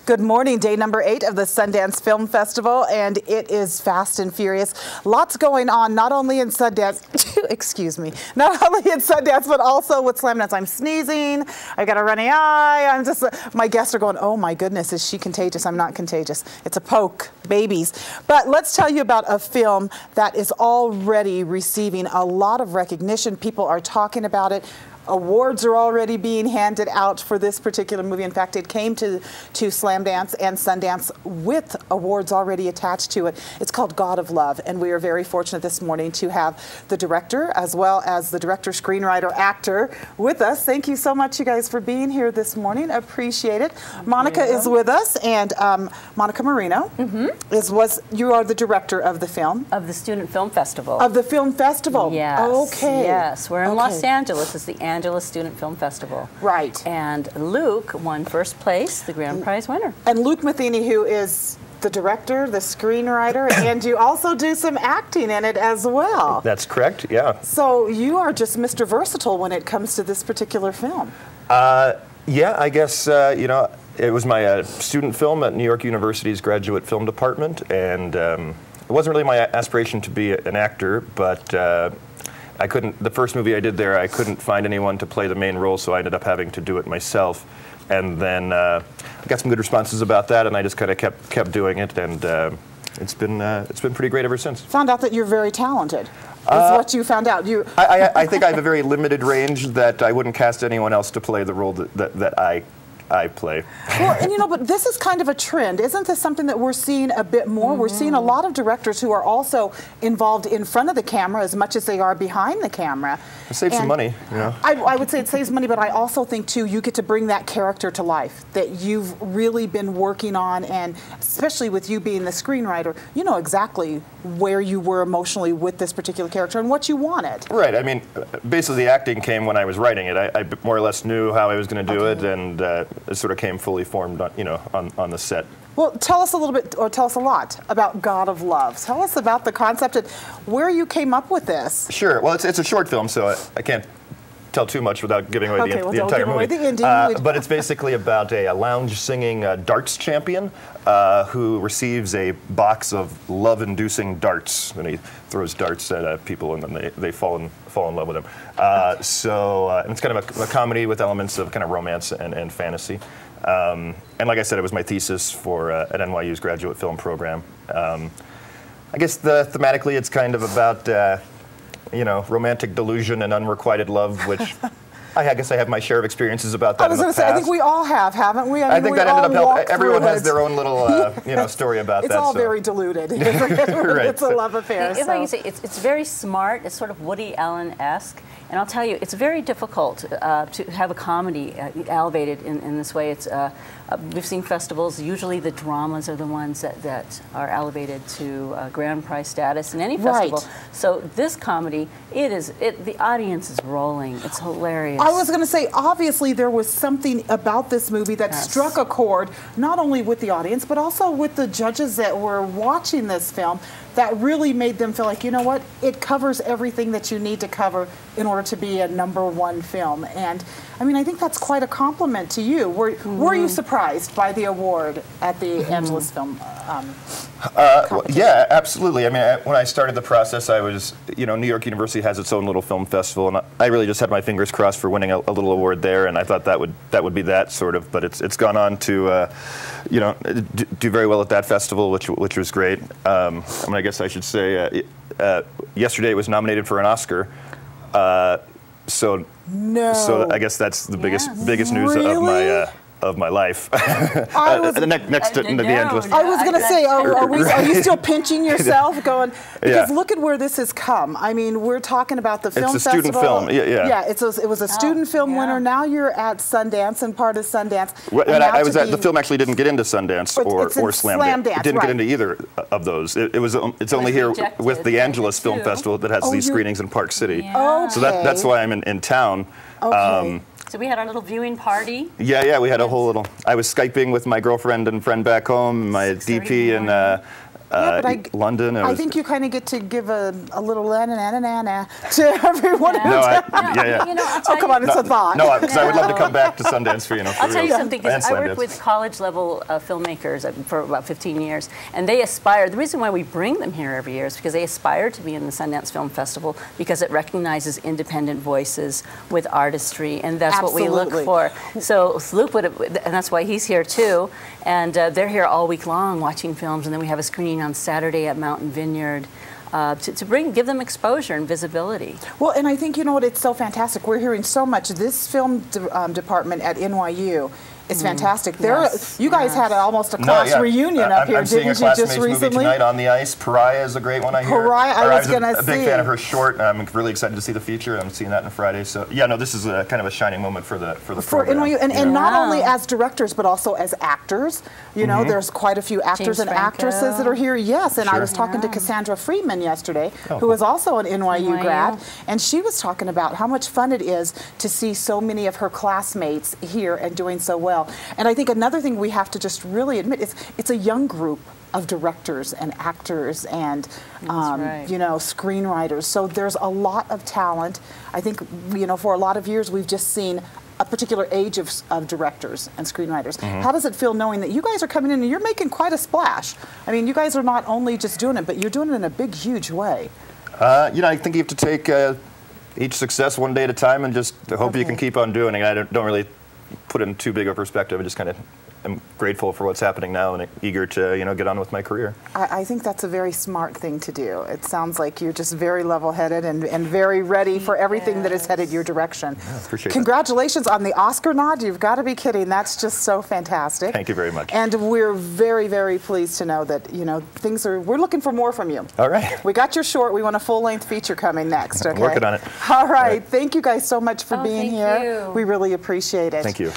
Good morning, day number 8 of the Sundance Film Festival, and it is fast and furious. Lots going on, not only in Sundance, excuse me, not only in Sundance, but also with Slamdance. I'm sneezing, I've got a runny eye, my guests are going, oh my goodness, is she contagious? I'm not contagious. It's a poke, babies. But let's tell you about a film that is already receiving a lot of recognition. People are talking about it. Awards are already being handed out for this particular movie. In fact, it came to Slamdance and Sundance with awards already attached to it. It's called God of Love, and we are very fortunate this morning to have the director as well as the director, screenwriter, actor with us. Thank you so much, you guys, for being here this morning. Appreciate it. Monica is with us, and Monica Marino you are the director of the film. Of the Student Film Festival. Of the film festival. Yes. Okay. Yes, we're in Los Angeles. It's the Angeles Student Film Festival. Right. And Luke won first place, the grand prize winner. And Luke Matheny, who is the director, the screenwriter, and you also do some acting in it as well. That's correct, yeah. So you are just Mr. Versatile when it comes to this particular film. Yeah, I guess, you know, it was my student film at New York University's graduate film department, and it wasn't really my aspiration to be an actor, but I couldn't, the first movie I did there, I couldn't find anyone to play the main role, so I ended up having to do it myself. And then I got some good responses about that, and I just kind of kept doing it, and it's been pretty great ever since. Found out that you're very talented. Is what you found out. I think I have a very limited range that I wouldn't cast anyone else to play the role that I play. Well, and you know, but this is kind of a trend. Isn't this something that we're seeing a bit more? We're seeing a lot of directors who are also involved in front of the camera as much as they are behind the camera. It saves some money, you know. I would say it saves money, but I also think, too, you get to bring that character to life that you've really been working on, and especially with you being the screenwriter, you know exactly where you were emotionally with this particular character and what you wanted. Right. I mean, basically the acting came when I was writing it. I more or less knew how I was going to do it, and it sort of came fully formed, you know, on the set. Well, tell us a little bit, or tell us a lot about God of Love. Tell us about the concept and where you came up with this. Sure. Well, it's a short film, so I can't tell too much without giving away the entire movie. But it's basically about a lounge singing darts champion who receives a box of love-inducing darts, and he throws darts at people, and then they fall in love with him. And it's kind of a comedy with elements of kind of romance and fantasy. And like I said, it was my thesis for at NYU's graduate film program. I guess thematically it's kind of about you know, romantic delusion and unrequited love, which I guess I have my share of experiences about that. I was going to say, I think we all have, haven't we? I think that ended up helping. Everyone has their own little, you know, story about that. It's all very diluted. Right. It's a love affair. If I can say, it's very smart. It's sort of Woody Allen-esque. And I'll tell you, it's very difficult to have a comedy elevated in this way. We've seen festivals, usually the dramas are the ones that are elevated to grand prize status in any festival. Right. So this comedy, the audience is rolling. It's hilarious. I was going to say, obviously there was something about this movie that struck a chord, not only with the audience, but also with the judges that were watching this film, that really made them feel like, you know what, it covers everything that you need to cover in order to be a #1 film. And I mean, I think that's quite a compliment to you. Were you surprised by the award at the Angeles Film yeah, absolutely. I mean, when I started the process, I was, you know, New York University has its own little film festival, and I really just had my fingers crossed for winning a little award there, and I thought that would be that sort of. But it's gone on to, you know, do very well at that festival, which was great. I mean, I guess I should say, yesterday it was nominated for an Oscar. So I guess that's the biggest news of my life. Next to the Angeles. I was going to say, are you still pinching yourself, going? Because look at where this has come. I mean, we're talking about the film festival. It's a student film. Yeah. It was a student film winner. Now you're at Sundance and part of Sundance. The film actually didn't get into Sundance or Slamdance. It didn't get into either of those. It's only here with the Angeles Film Festival that has these screenings in Park City. Okay. So that's why I'm in town. Okay. So we had our little viewing party. Yeah, we had a whole little. I was Skyping with my girlfriend and friend back home, my DP, and London. I think you kind of get to give a little na-na-na-na-na to everyone. No, come on, it's a thought. No, because I would love to come back to Sundance for I'll tell you something, because I worked with college-level filmmakers for about 15 years, and they aspire. The reason why we bring them here every year is because they aspire to be in the Sundance Film Festival, because it recognizes independent voices with artistry, and that's what we look for. So Luke and that's why he's here too, and they're here all week long watching films, and then we have a screening on Saturday at Mountain Vineyard. To give them exposure and visibility. Well, and I think, you know what, it's so fantastic. We're hearing so much. This film department at NYU is fantastic. You guys had almost a class reunion up here, didn't you, just recently? Movie tonight, On the Ice. Pariah is a great one, I hear. Pariah, I was going to see. I'm a big fan of her short. I'm really excited to see the feature. I'm seeing that on Friday. So, yeah, no, this is kind of a shining moment for the program. NYU, and not only as directors, but also as actors. You know, there's quite a few actors and actresses that are here. Yes, and I was talking to Cassandra Freeman yesterday, who is also an NYU grad, and she was talking about how much fun it is to see so many of her classmates here and doing so well. And I think another thing we have to just really admit is it's a young group of directors and actors and you know, screenwriters. So there's a lot of talent. I think, you know, for a lot of years we've just seen a particular age of directors and screenwriters. How does it feel knowing that you guys are coming in and you're making quite a splash? I mean, you guys are not only just doing it, but you're doing it in a big, huge way. You know, I think you have to take each success one day at a time and just hope you can keep on doing it. I don't really put it in too big of a perspective. I just kind of am grateful for what's happening now and eager to, you know, get on with my career. I think that's a very smart thing to do. It sounds like you're just very level-headed and very ready for everything that is headed your direction. Yeah, appreciate Congratulations on the Oscar nod. You've got to be kidding. That's just so fantastic. Thank you very much. And we're very, very pleased to know that, you know, we're looking for more from you. All right. We got your short. We want a full-length feature coming next, okay? I'm working on it. All right. Thank you guys so much for being here. You. We really appreciate it. Thank you.